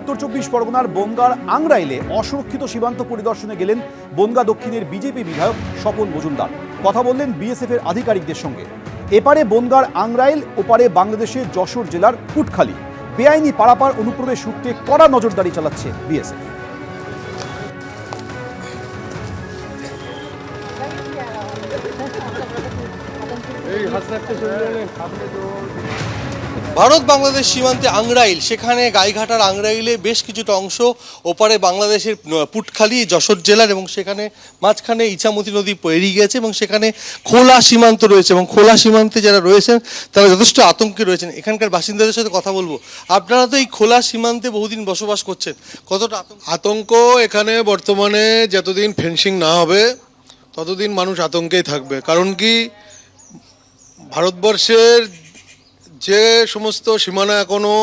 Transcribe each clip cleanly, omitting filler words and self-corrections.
উত্তর 24 পরগনার বনগাঁর আংরাইলে অসুরক্ষিত সীমান্ত পরিদর্শনে গেলেন বনগাঁ দক্ষিণের বিজেপি বিধায়ক স্বপন মজুমদার। কথা বললেন বিএসএফ এর আধিকারিকদের সঙ্গে। এপারে বনগাঁর আংরাইল, ওপারে বাংলাদেশের যশোর জেলার কুটখালি। বেআইনি পারাপার অনুপ্রবেশ রুখতে কড়া নজরদারি চালাচ্ছে বিএসএফ। ভারত বাংলাদেশ সীমান্তে আংরাইল, সেখানে গাইঘাটার আংরাইলে বেশ কিছুটা অংশ, ওপারে বাংলাদেশের পুটখালি যশোর জেলার, এবং সেখানে মাঝখানে ইছামতি নদী পেরিয়ে গেছে এবং সেখানে খোলা সীমান্ত রয়েছে এবং খোলা সীমান্তে যারা রয়েছেন তারা যথেষ্ট আতঙ্কে রয়েছেন। এখানকার বাসিন্দাদের সাথে কথা বলবো। আপনারা তো এই খোলা সীমান্তে বহুদিন বসবাস করছেন, কতটা আতঙ্ক? এখানে বর্তমানে যতদিন ফেন্সিং না হবে ততদিন মানুষ আতঙ্কেই থাকবে। কারণ কি, ভারতবর্ষের যে সমস্ত সীমানা এখনও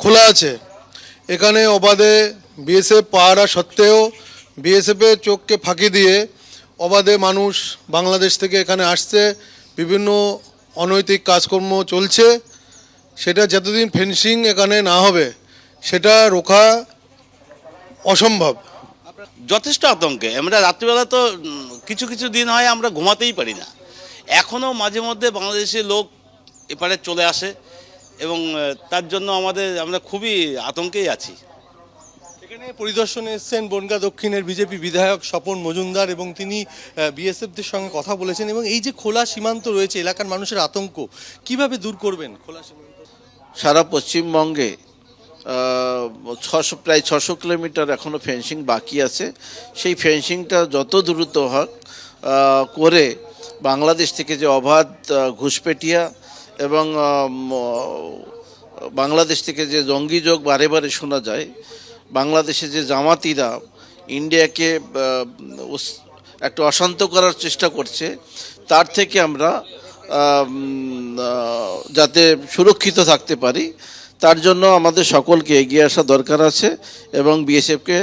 খোলা আছে, এখানে অবাধে বিএসএফ পাহারা সত্ত্বেও বিএসএফের চোখকে ফাঁকি দিয়ে অবাধে মানুষ বাংলাদেশ থেকে এখানে আসছে, বিভিন্ন অনৈতিক কাজকর্ম চলছে। সেটা যতদিন ফেন্সিং এখানে না হবে সেটা রোখা অসম্ভব। যথেষ্ট আতঙ্কে আমরা রাত্রিবেলা তো কিছু কিছু দিন হয় আমরা ঘুমাতেই পারি না। এখনও মাঝে মধ্যে বাংলাদেশের লোক এপারে চলে আসে এবং তার জন্য আমরা খুবই আতঙ্কেই আছি। এখানে পরিদর্শনে এসেছেন বনগাঁ দক্ষিণের বিজেপি বিধায়ক স্বপন মজুমদার এবং তিনি বিএসএফদের সঙ্গে কথা বলেছেন। এবং এই যে খোলা সীমান্ত রয়েছে, এলাকার মানুষের আতঙ্ক কিভাবে দূর করবেন? খোলা সীমান্ত সারা পশ্চিমবঙ্গে প্রায় 600 কিলোমিটার এখনও ফেন্সিং বাকি আছে। সেই ফেন্সিংটা যত দ্রুত হোক করে বাংলাদেশ থেকে যে অবাধ ঘুষপেটিয়া এবং বাংলাদেশ থেকে যে জঙ্গি যোগ বারে বারে শোনা যায়, বাংলাদেশে যে জামাতিরা ইন্ডিয়াকে একটু অশান্ত করার চেষ্টা করছে, তার থেকে আমরা যাতে সুরক্ষিত থাকতে পারি তার জন্য আমাদের সকলকে এগিয়ে আসা দরকার আছে এবং বিএসএফকে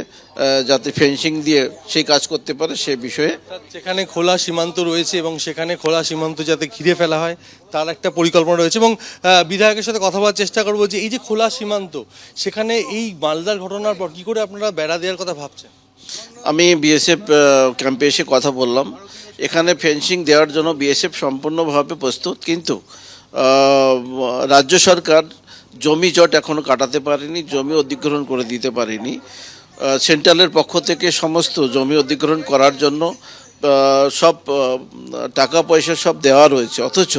যাতে ফেন্সিং দিয়ে সেই কাজ করতে পারে সে বিষয়ে। যেখানে খোলা সীমান্ত রয়েছে এবং সেখানে খোলা সীমান্ত যাতে ঘিরে ফেলা হয় তার একটা পরিকল্পনা রয়েছে। এবং বিধায়কের সাথে কথা বলার চেষ্টা করবো যে এই যে খোলা সীমান্ত, সেখানে এই মালদার ঘটনার পর কী করে আপনারা বেড়া দেওয়ার কথা ভাবছেন? আমি বিএসএফ ক্যাম্পে এসে কথা বললাম। এখানে ফেন্সিং দেওয়ার জন্য বিএসএফ সম্পূর্ণভাবে প্রস্তুত, কিন্তু রাজ্য সরকার জমি জট এখনও কাটাতে পারেনি, জমি অধিগ্রহণ করে দিতে পারেনি। সেন্ট্রালের পক্ষ থেকে সমস্ত জমি অধিগ্রহণ করার জন্য সব টাকা পয়সা সব দেওয়া রয়েছে, অথচ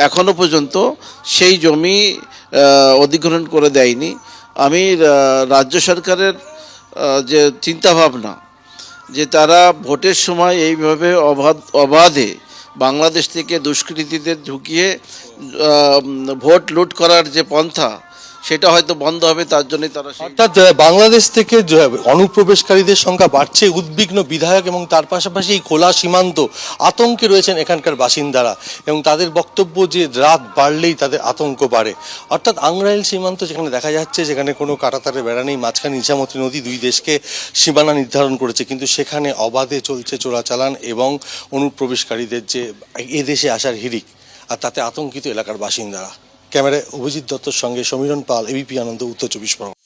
এখনও পর্যন্ত সেই জমি অধিগ্রহণ করে দেয়নি। আমি রাজ্য সরকারের যে চিন্তাভাবনা যে তারা ভোটের সময় এইভাবে অবাধে বাংলাদেশ থেকে দুষ্কৃতীদের ঢুকিয়ে ভোট লুট করার যে পন্থা, সেটা হয়তো বন্ধ হবে, তার জন্যই তারা। অর্থাৎ বাংলাদেশ থেকে অনুপ্রবেশকারীদের সংখ্যা বাড়ছে, উদ্বিগ্ন বিধায়ক এবং তার পাশাপাশি এই খোলা সীমান্ত আতঙ্কে রয়েছেন এখানকার বাসিন্দারা এবং তাদের বক্তব্য যে রাত বাড়লেই তাদের আতঙ্ক বাড়ে। অর্থাৎ আংরাইল সীমান্ত যেখানে দেখা যাচ্ছে, যেখানে কোনো কাঁটাতারের বেড়া নেই, মাঝখানে ইছামতি নদী দুই দেশকে সীমানা নির্ধারণ করেছে, কিন্তু সেখানে অবাধে চলছে চোরাচালান এবং অনুপ্রবেশকারীদের যে এদেশে আসার হিড়িক, আর তাতে আতঙ্কিত এলাকার বাসিন্দারা। ক্যামেরায় অভিজিৎ দত্তর সঙ্গে সমীরণ পাল, এবিপি আনন্দ, উত্তর 24 পরগনা।